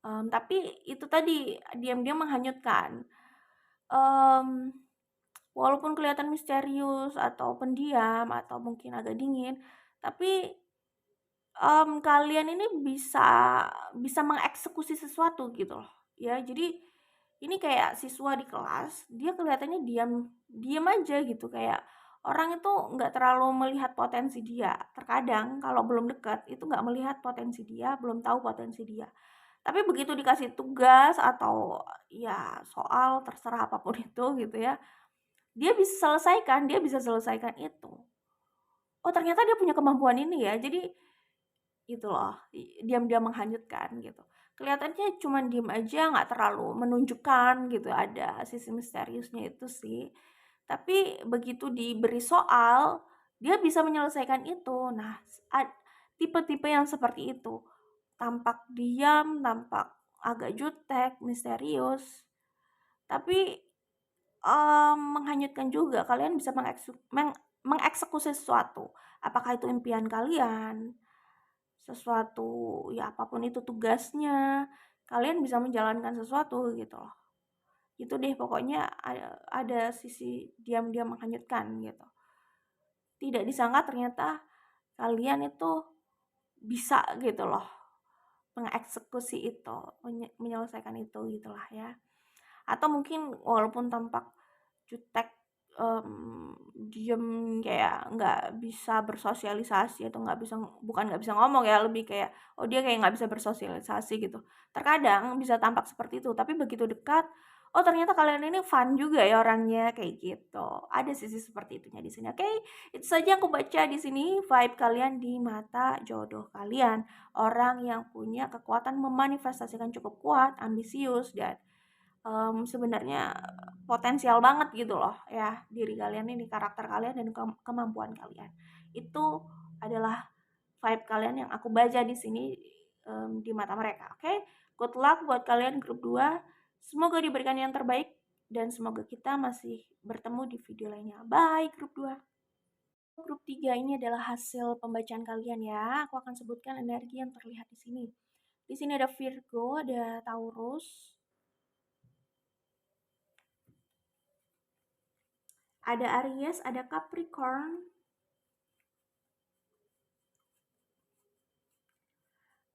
Tapi itu tadi diam-diam menghanyutkan. Um, Walaupun kelihatan misterius atau pendiam atau mungkin agak dingin, tapi kalian ini bisa mengeksekusi sesuatu gitu loh, ya. Jadi ini kayak siswa di kelas, dia kelihatannya diam diam aja gitu, kayak orang itu nggak terlalu melihat potensi dia. Terkadang kalau belum dekat itu nggak melihat potensi dia, belum tahu potensi dia. Tapi begitu dikasih tugas atau ya soal, terserah apapun itu gitu ya, dia bisa selesaikan itu. Oh, ternyata dia punya kemampuan ini ya. Jadi gitu loh, diam-diam menghanyutkan gitu. Kelihatannya cuman diem aja, nggak terlalu menunjukkan gitu ada sisi misteriusnya itu sih. Tapi begitu diberi soal, dia bisa menyelesaikan itu. Nah, tipe-tipe yang seperti itu, tampak diam, tampak agak jutek, misterius, tapi menghanyutkan juga. Kalian bisa mengeksekusi sesuatu. Apakah itu impian kalian? Sesuatu, ya apapun itu tugasnya, kalian bisa menjalankan sesuatu gitu loh. Itu deh pokoknya ada sisi diam-diam menghanyutkan gitu. Tidak disangka ternyata kalian itu bisa gitu loh mengeksekusi itu, menyelesaikan itu gitulah ya. Atau mungkin walaupun tampak jutek, diem, kayak nggak bisa bersosialisasi atau nggak bisa, bukan nggak bisa ngomong ya, lebih kayak, oh dia kayak nggak bisa bersosialisasi gitu. Terkadang bisa tampak seperti itu, tapi begitu dekat, oh ternyata kalian ini fun juga ya orangnya, kayak gitu. Ada sisi seperti itunya di sini. Oke, itu saja yang aku baca di sini, vibe kalian di mata jodoh kalian. Orang yang punya kekuatan memanifestasikan cukup kuat, ambisius, dan sebenarnya potensial banget gitu loh ya, diri kalian ini, karakter kalian dan kemampuan kalian. Itu adalah vibe kalian yang aku baca di sini, di mata mereka. Oke, good luck buat kalian grup 2. Semoga diberikan yang terbaik dan semoga kita masih bertemu di video lainnya. Bye grup 2. Grup 3 ini adalah hasil pembacaan kalian ya. Aku akan sebutkan energi yang terlihat di sini. Di sini ada Virgo, ada Taurus, ada Aries, ada Capricorn,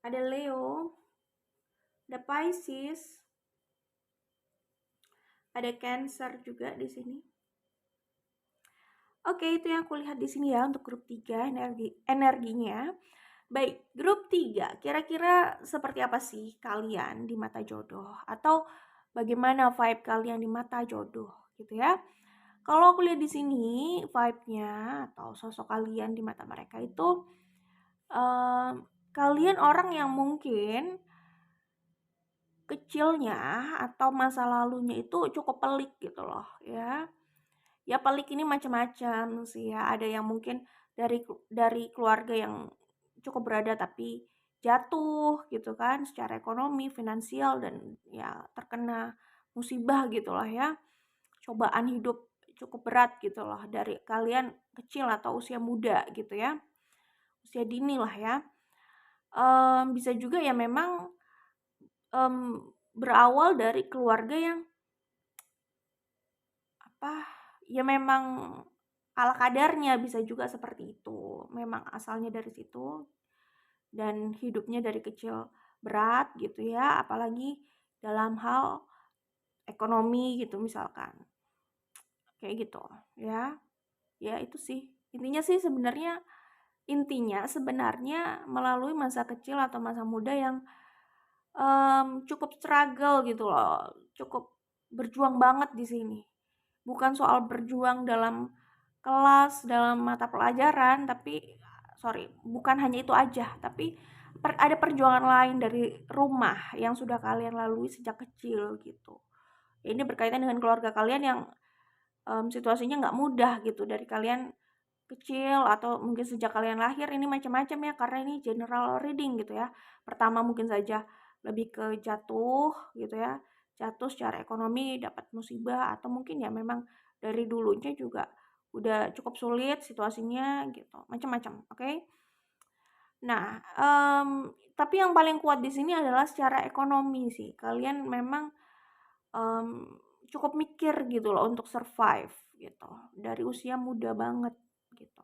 ada Leo, ada Pisces, ada Cancer juga di sini. Oke, itu yang aku lihat di sini ya untuk grup 3 energinya. Baik, grup 3 kira-kira seperti apa sih kalian di mata jodoh? Atau bagaimana vibe kalian di mata jodoh gitu ya? Kalau aku lihat di sini vibe-nya atau sosok kalian di mata mereka itu, kalian orang yang mungkin kecilnya atau masa lalunya itu cukup pelik gitu loh ya. Ya pelik ini macam-macam sih ya. Ada yang mungkin dari keluarga yang cukup berada tapi jatuh gitu kan secara ekonomi, finansial, dan ya terkena musibah gitu loh ya. Cobaan hidup cukup berat gitu loh dari kalian kecil atau usia muda gitu ya. Usia dini lah ya. Bisa juga ya memang berawal dari keluarga yang apa, ya memang ala kadarnya, bisa juga seperti itu. Memang asalnya dari situ dan hidupnya dari kecil berat gitu ya, apalagi dalam hal ekonomi gitu misalkan. Kayak gitu ya. Ya itu sih. Intinya sebenarnya melalui masa kecil atau masa muda yang cukup struggle gitu loh, cukup berjuang banget di sini. Bukan soal berjuang dalam kelas, dalam mata pelajaran, bukan hanya itu aja, tapi ada perjuangan lain dari rumah yang sudah kalian lalui sejak kecil gitu. Ini berkaitan dengan keluarga kalian yang situasinya nggak mudah gitu, dari kalian kecil atau mungkin sejak kalian lahir. Ini macam-macam ya, karena ini general reading gitu ya. Pertama mungkin saja lebih ke jatuh gitu ya, jatuh secara ekonomi, dapat musibah, atau mungkin ya memang dari dulunya juga udah cukup sulit situasinya gitu, macam-macam, oke? Nah, tapi yang paling kuat di sini adalah secara ekonomi sih. Kalian memang cukup mikir gitu loh untuk survive gitu, dari usia muda banget gitu.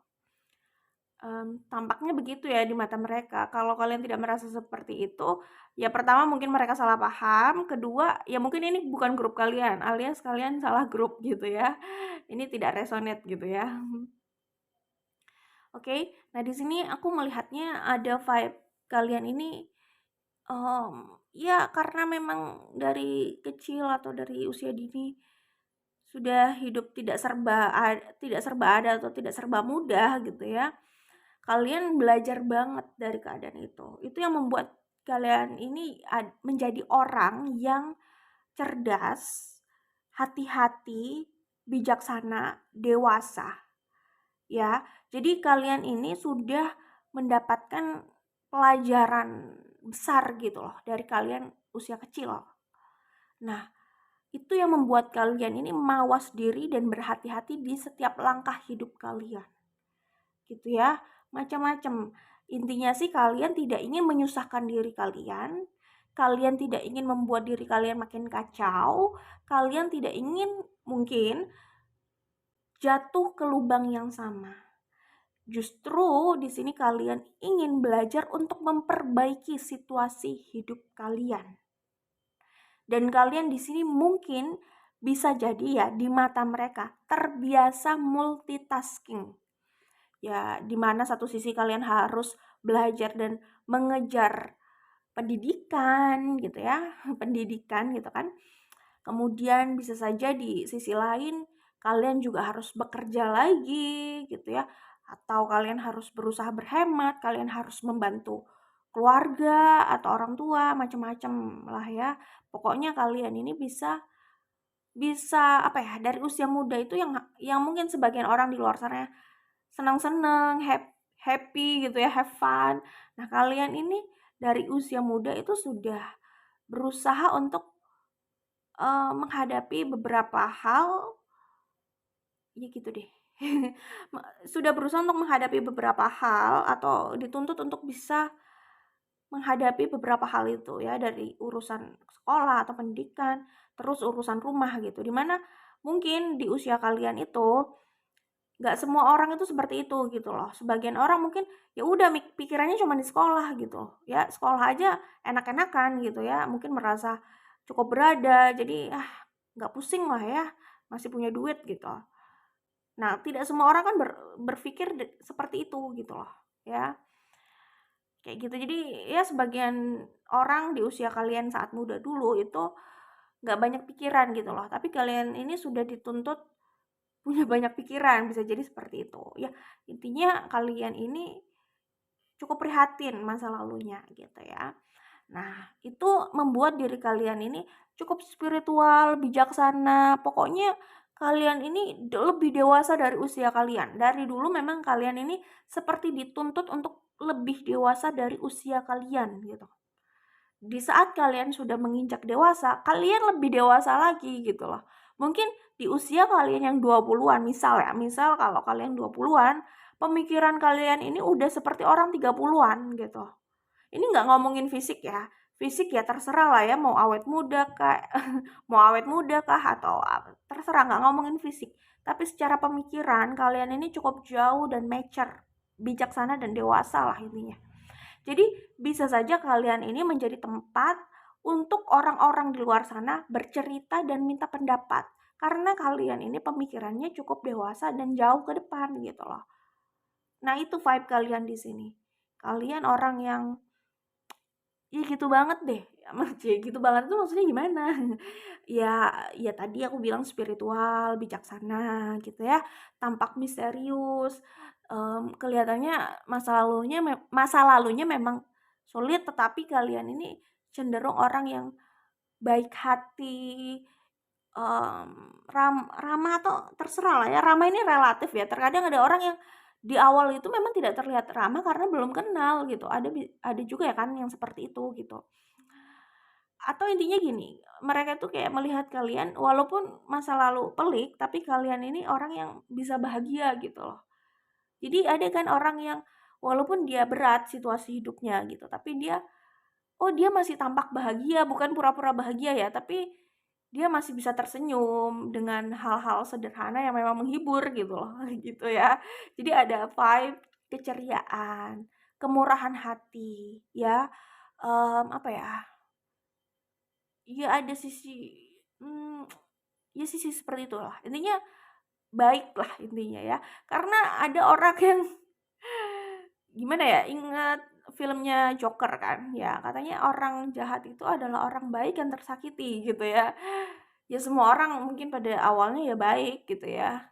Tampaknya begitu ya di mata mereka. Kalau kalian tidak merasa seperti itu, ya pertama mungkin mereka salah paham, kedua ya mungkin ini bukan grup kalian, alias kalian salah grup gitu ya. Ini tidak resonate gitu ya. Oke, nah di sini aku melihatnya ada vibe kalian ini, ya karena memang dari kecil atau dari usia dini sudah hidup tidak serba ada atau tidak serba mudah gitu ya. Kalian belajar banget dari keadaan itu. Itu yang membuat kalian ini menjadi orang yang cerdas, hati-hati, bijaksana, dewasa. Ya, jadi kalian ini sudah mendapatkan pelajaran besar gitu loh dari kalian usia kecil. Nah, itu yang membuat kalian ini mawas diri dan berhati-hati di setiap langkah hidup kalian. Gitu ya, macam-macam. Intinya sih kalian tidak ingin menyusahkan diri kalian, kalian tidak ingin membuat diri kalian makin kacau, kalian tidak ingin mungkin jatuh ke lubang yang sama. Justru di sini kalian ingin belajar untuk memperbaiki situasi hidup kalian. Dan kalian di sini mungkin bisa jadi ya di mata mereka terbiasa multitasking. Ya, di mana satu sisi kalian harus belajar dan mengejar pendidikan gitu ya, pendidikan gitu kan. Kemudian bisa saja di sisi lain kalian juga harus bekerja lagi gitu ya, atau kalian harus berusaha berhemat, kalian harus membantu keluarga atau orang tua, macam-macam lah ya. Pokoknya kalian ini bisa apa ya, dari usia muda itu yang mungkin sebagian orang di luar sana senang-senang, happy gitu ya, have fun. Nah, kalian ini dari usia muda itu sudah berusaha untuk menghadapi beberapa hal, ya gitu deh. Sudah berusaha untuk menghadapi beberapa hal atau dituntut untuk bisa menghadapi beberapa hal itu ya, dari urusan sekolah atau pendidikan, terus urusan rumah gitu. Dimana mungkin di usia kalian itu nggak semua orang itu seperti itu gitu loh. Sebagian orang mungkin ya udah pikirannya cuma di sekolah gitu ya, sekolah aja enak-enakan gitu ya, mungkin merasa cukup berada, jadi nggak pusing lah ya, masih punya duit gitu. Nah, tidak semua orang kan berpikir seperti itu gitu loh ya, kayak gitu. Jadi ya sebagian orang di usia kalian saat muda dulu itu nggak banyak pikiran gitu loh, tapi kalian ini sudah dituntut punya banyak pikiran, bisa jadi seperti itu. Ya, intinya kalian ini cukup prihatin masa lalunya gitu ya. Nah, itu membuat diri kalian ini cukup spiritual, bijaksana. Pokoknya kalian ini lebih dewasa dari usia kalian. Dari dulu memang kalian ini seperti dituntut untuk lebih dewasa dari usia kalian gitu. Di saat kalian sudah menginjak dewasa, kalian lebih dewasa lagi gitu loh. Mungkin di usia kalian yang 20-an misal kalau kalian 20-an, pemikiran kalian ini udah seperti orang 30-an gitu. Ini nggak ngomongin fisik ya, Fisik ya terserah lah ya, mau awet muda kah mau awet muda kah atau terserah, nggak ngomongin fisik. Tapi secara pemikiran kalian ini cukup jauh dan mature, bijaksana dan dewasa lah intinya. Jadi bisa saja kalian ini menjadi tempat untuk orang-orang di luar sana bercerita dan minta pendapat. Karena kalian ini pemikirannya cukup dewasa dan jauh ke depan gitu loh. Nah, itu vibe kalian di sini. Kalian orang yang ya gitu banget deh. Gitu banget itu maksudnya gimana? Ya, ya tadi aku bilang spiritual, bijaksana gitu ya. Tampak misterius. Kelihatannya masa lalunya memang sulit, tetapi kalian ini cenderung orang yang baik hati, ramah atau terserah lah ya, ramah ini relatif ya, terkadang ada orang yang di awal itu memang tidak terlihat ramah karena belum kenal gitu, ada juga ya kan yang seperti itu gitu. Atau intinya gini, mereka tuh kayak melihat kalian walaupun masa lalu pelik, tapi kalian ini orang yang bisa bahagia gitu loh. Jadi ada kan orang yang walaupun dia berat situasi hidupnya gitu, tapi dia masih tampak bahagia, bukan pura-pura bahagia ya, tapi dia masih bisa tersenyum dengan hal-hal sederhana yang memang menghibur gitu loh, gitu ya. Jadi ada vibe keceriaan, kemurahan hati, ya, apa ya, ya ada sisi, mmm, ya sisi seperti itulah. Intinya baik lah intinya ya. Karena ada orang yang gimana ya, ingat filmnya Joker kan, ya katanya orang jahat itu adalah orang baik yang tersakiti gitu ya. Ya semua orang mungkin pada awalnya ya baik gitu ya.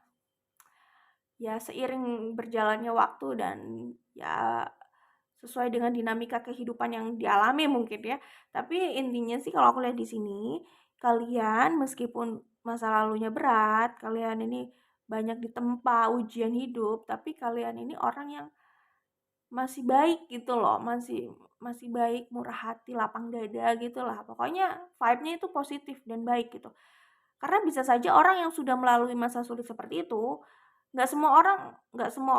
Ya seiring berjalannya waktu dan ya sesuai dengan dinamika kehidupan yang dialami mungkin ya. Tapi intinya sih kalau aku lihat di sini, kalian meskipun masa lalunya berat, kalian ini banyak ditempa ujian hidup, tapi kalian ini orang yang masih baik gitu loh, masih masih baik, murah hati, lapang dada gitulah. Pokoknya vibe-nya itu positif dan baik gitu. Karena bisa saja orang yang sudah melalui masa sulit seperti itu, nggak semua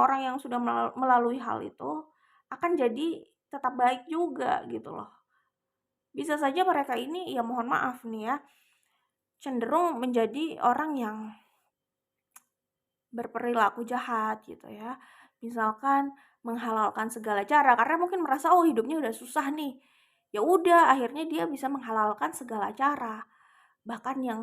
orang yang sudah melalui hal itu akan jadi tetap baik juga gitu loh. Bisa saja mereka ini ya mohon maaf nih ya, cenderung menjadi orang yang berperilaku jahat gitu ya. Misalkan menghalalkan segala cara karena mungkin merasa oh hidupnya udah susah nih. Ya udah akhirnya dia bisa menghalalkan segala cara. Bahkan yang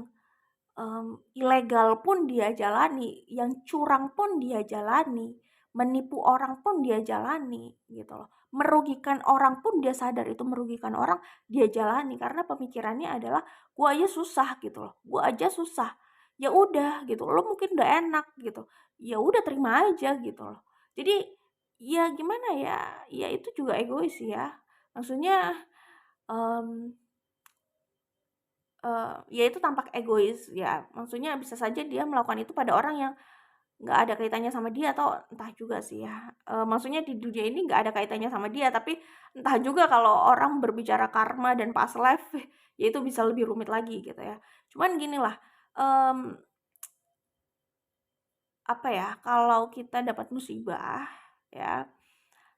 ilegal pun dia jalani, yang curang pun dia jalani, menipu orang pun dia jalani gitu loh. Merugikan orang pun dia sadar itu merugikan orang, dia jalani karena pemikirannya adalah gua aja susah gitu loh. Gua aja susah. Ya udah gitu. Lo mungkin udah enak gitu. Ya udah terima aja gitu loh. Jadi ya gimana ya? Ya itu juga egois ya. Maksudnya um, ya itu tampak egois ya, maksudnya bisa saja dia melakukan itu pada orang yang nggak ada kaitannya sama dia atau entah juga sih ya, maksudnya di dunia ini nggak ada kaitannya sama dia, tapi entah juga kalau orang berbicara karma dan past life, ya itu bisa lebih rumit lagi gitu ya. Cuman gini lah, mmm, apa ya, kalau kita dapat musibah ya,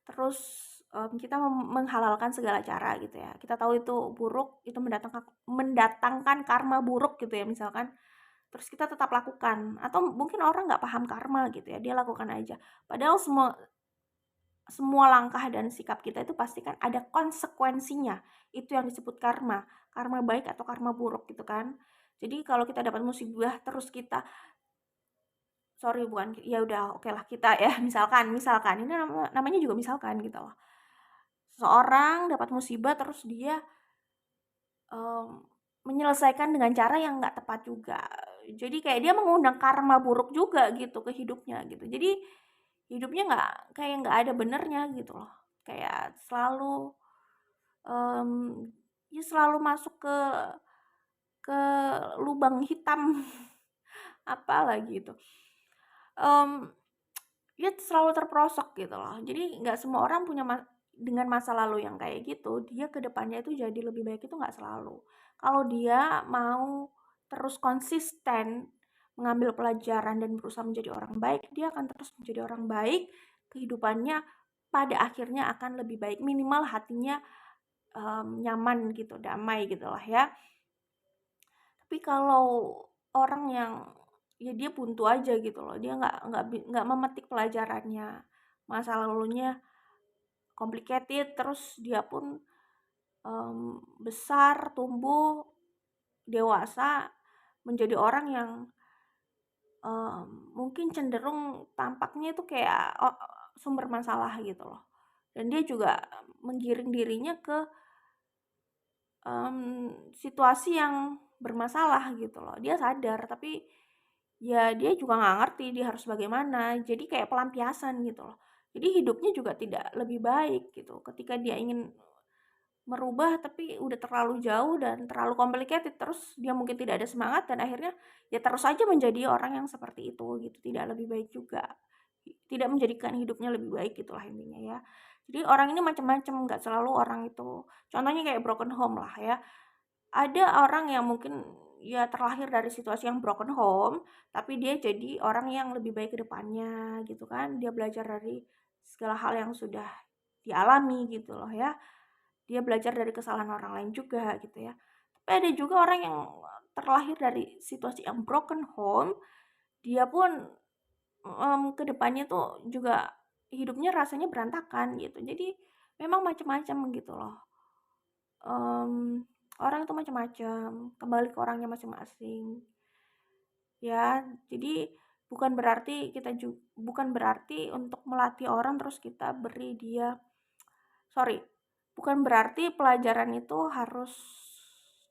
terus, kita menghalalkan segala cara gitu ya, kita tahu itu buruk, itu mendatangkan karma buruk gitu ya misalkan. Terus kita tetap lakukan atau mungkin orang nggak paham karma gitu ya, dia lakukan aja. Padahal semua semua langkah dan sikap kita itu pasti kan ada konsekuensinya. Itu yang disebut karma, karma baik atau karma buruk gitu kan. Jadi kalau kita dapat musibah terus kita sorry bukan ya udah oke lah kita ya misalkan ini namanya juga misalkan gitu loh. Seseorang dapat musibah terus dia menyelesaikan dengan cara yang nggak tepat juga. Jadi kayak dia mengundang karma buruk juga gitu ke hidupnya gitu. Jadi hidupnya nggak ada benernya gitu loh. Kayak selalu um, ya selalu masuk ke lubang hitam apa lagi itu. Um, Ya selalu terperosok gitu loh. Jadi nggak semua orang punya dengan masa lalu yang kayak gitu, dia ke depannya itu jadi lebih baik itu nggak selalu. Kalau dia mau terus konsisten mengambil pelajaran dan berusaha menjadi orang baik, dia akan terus menjadi orang baik, kehidupannya pada akhirnya akan lebih baik. Minimal hatinya nyaman gitu, damai gitulah ya. Tapi kalau orang yang ya dia buntu aja gitu loh, dia nggak memetik pelajarannya, masa lalunya complicated, terus dia pun besar, tumbuh, dewasa, menjadi orang yang mungkin cenderung tampaknya itu kayak sumber masalah gitu loh. Dan dia juga menggiring dirinya ke situasi yang bermasalah gitu loh. Dia sadar tapi ya dia juga nggak ngerti dia harus bagaimana. Jadi kayak pelampiasan gitu loh. Jadi hidupnya juga tidak lebih baik gitu. Ketika dia ingin merubah tapi udah terlalu jauh dan terlalu complicated, terus dia mungkin tidak ada semangat dan akhirnya ya terus saja menjadi orang yang seperti itu gitu, tidak lebih baik juga. Tidak menjadikan hidupnya lebih baik gitulah intinya ya. Jadi orang ini macam-macam, nggak selalu orang itu. Contohnya kayak broken home lah ya. Ada orang yang mungkin ya terlahir dari situasi yang broken home, tapi dia jadi orang yang lebih baik ke depannya gitu kan. Dia belajar dari segala hal yang sudah dialami gitu loh ya. Dia belajar dari kesalahan orang lain juga gitu ya. Tapi ada juga orang yang terlahir dari situasi yang broken home, dia pun ke depannya tuh juga hidupnya rasanya berantakan gitu. Jadi memang macam-macam gitu loh. Orang itu macam-macam, kembali ke orangnya masing-masing. Ya, jadi bukan berarti untuk melatih orang terus kita beri dia bukan berarti pelajaran itu harus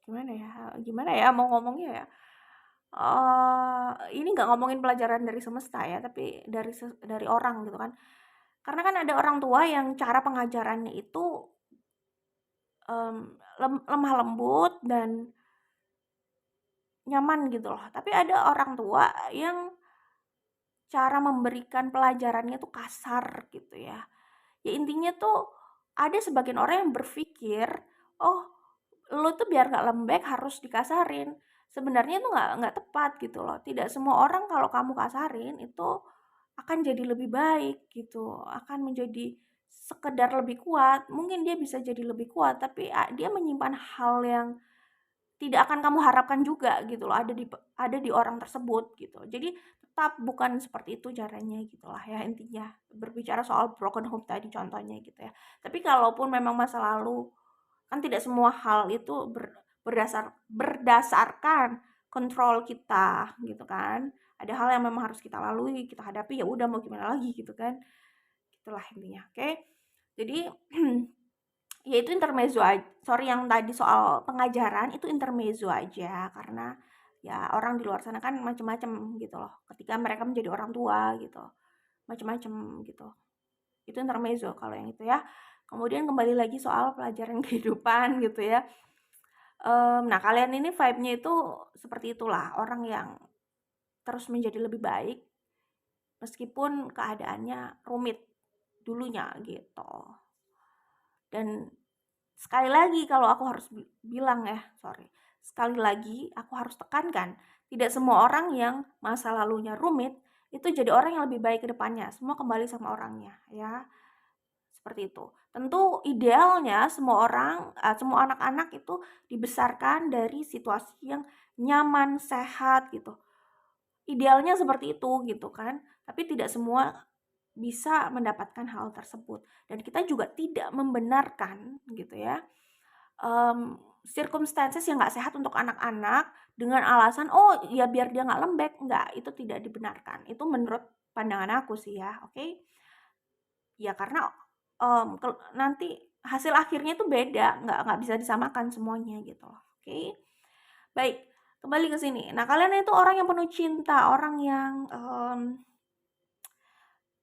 gimana ya mau ngomongnya ya, ini nggak ngomongin pelajaran dari semesta ya, tapi dari orang gitu kan. Karena kan ada orang tua yang cara pengajarannya itu, lemah lembut dan nyaman gitu loh. Tapi ada orang tua yang cara memberikan pelajarannya tuh kasar gitu ya. Ya intinya tuh ada sebagian orang yang berpikir, "Oh, lu tuh biar nggak lembek harus dikasarin." Sebenarnya itu nggak tepat gitu loh. Tidak semua orang kalau kamu kasarin itu akan jadi lebih baik gitu, akan menjadi sekedar lebih kuat. Mungkin dia bisa jadi lebih kuat, tapi dia menyimpan hal yang tidak akan kamu harapkan juga gitu loh, ada di orang tersebut gitu. Jadi tetap bukan seperti itu caranya gitulah ya intinya. Berbicara soal broken home tadi contohnya gitu ya. Tapi kalaupun memang masa lalu, kan tidak semua hal itu berdasarkan kontrol kita gitu kan. Ada hal yang memang harus kita lalui, kita hadapi, ya udah mau gimana lagi gitu kan. Itulah intinya, oke. Jadi ya itu sorry yang tadi soal pengajaran itu intermezzo aja, karena ya orang di luar sana kan macam-macam gitu loh, ketika mereka menjadi orang tua gitu, macam-macam gitu. Itu intermezzo kalau yang itu ya. Kemudian kembali lagi soal pelajaran kehidupan gitu ya. Nah kalian ini vibe-nya itu seperti itulah, orang yang terus menjadi lebih baik meskipun keadaannya rumit dulunya gitu. Dan sekali lagi kalau aku harus bilang ya, sekali lagi aku harus tekankan, tidak semua orang yang masa lalunya rumit itu jadi orang yang lebih baik ke depannya. Semua kembali sama orangnya ya. Seperti itu. Tentu idealnya semua anak-anak itu dibesarkan dari situasi yang nyaman, sehat gitu. Idealnya seperti itu gitu kan. Tapi tidak semua bisa mendapatkan hal tersebut. Dan kita juga tidak membenarkan gitu ya, circumstances yang nggak sehat untuk anak-anak dengan alasan, "Oh ya biar dia nggak lembek." Nggak, itu tidak dibenarkan. Itu menurut pandangan aku sih ya, oke? Ya karena, nanti hasil akhirnya itu beda, nggak bisa disamakan semuanya gitu loh, oke? Baik, kembali ke sini. Nah kalian itu orang yang penuh cinta, orang yang,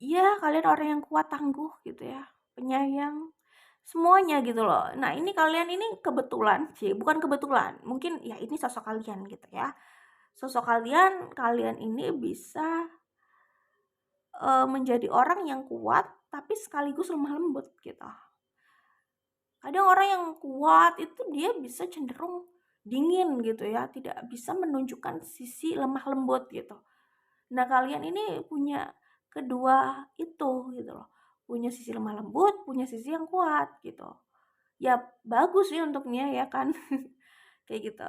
ya kalian orang yang kuat, tangguh gitu ya, penyayang, semuanya gitu loh. Nah ini kalian ini bukan kebetulan, mungkin ya ini sosok kalian gitu ya. Sosok kalian ini bisa, menjadi orang yang kuat tapi sekaligus lemah lembut gitu. Kadang orang yang kuat itu dia bisa cenderung dingin gitu ya, tidak bisa menunjukkan sisi lemah lembut gitu. Nah kalian ini punya kedua itu gitu loh, punya sisi lemah lembut, punya sisi yang kuat gitu. ya bagus sih untuknya ya kan. Kayak gitu.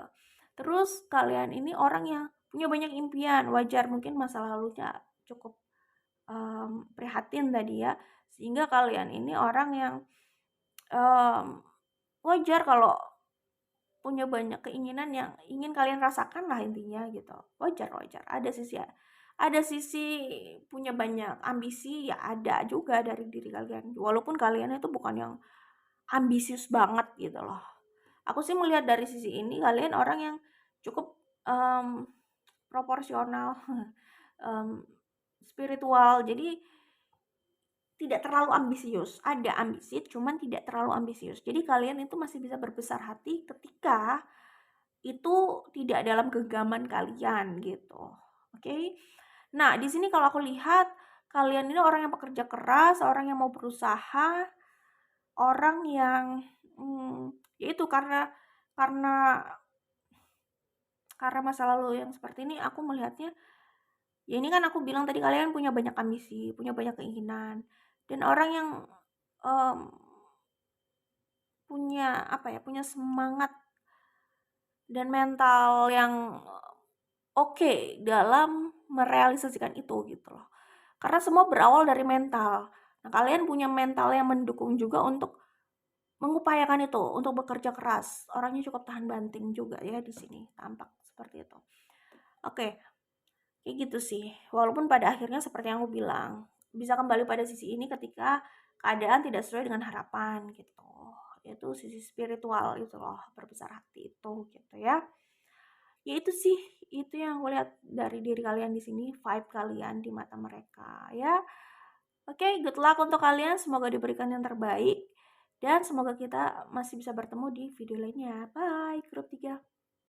Terus kalian ini orang yang punya banyak impian, wajar mungkin masa lalunya cukup prihatin tadi ya, sehingga kalian ini orang yang wajar kalau punya banyak keinginan yang ingin kalian rasakan lah intinya gitu. Wajar, ada sisi punya banyak ambisi ya ada juga dari diri kalian. Walaupun kalian itu bukan yang ambisius banget gitu loh. Aku sih melihat dari sisi ini kalian orang yang cukup proporsional, spiritual. Jadi tidak terlalu ambisius, ada ambisi cuman tidak terlalu ambisius. Jadi kalian itu masih bisa berbesar hati ketika itu tidak dalam genggaman kalian gitu. Oke. Nah, di sini kalau aku lihat kalian ini orang yang pekerja keras, orang yang mau berusaha, orang yang yaitu karena karena masa lalu yang seperti ini aku melihatnya ya ini kan aku bilang tadi kalian punya banyak ambisi, punya banyak keinginan dan orang yang punya apa ya, punya semangat dan mental yang oke dalam merealisasikan itu gitu loh. Karena semua berawal dari mental. Nah, kalian punya mental yang mendukung juga untuk mengupayakan itu, untuk bekerja keras. Orangnya cukup tahan banting juga ya di sini, tampak seperti itu. Oke, kayak gitu sih. Walaupun pada akhirnya seperti yang aku bilang, bisa kembali pada sisi ini ketika keadaan tidak sesuai dengan harapan gitu. Itu sisi spiritual itu loh, berbesar hati itu gitu ya. Ya itu sih, itu yang aku lihat dari diri kalian di sini, vibe kalian di mata mereka ya. Oke, good luck untuk kalian, semoga diberikan yang terbaik dan semoga kita masih bisa bertemu di video lainnya. Bye, grup 3.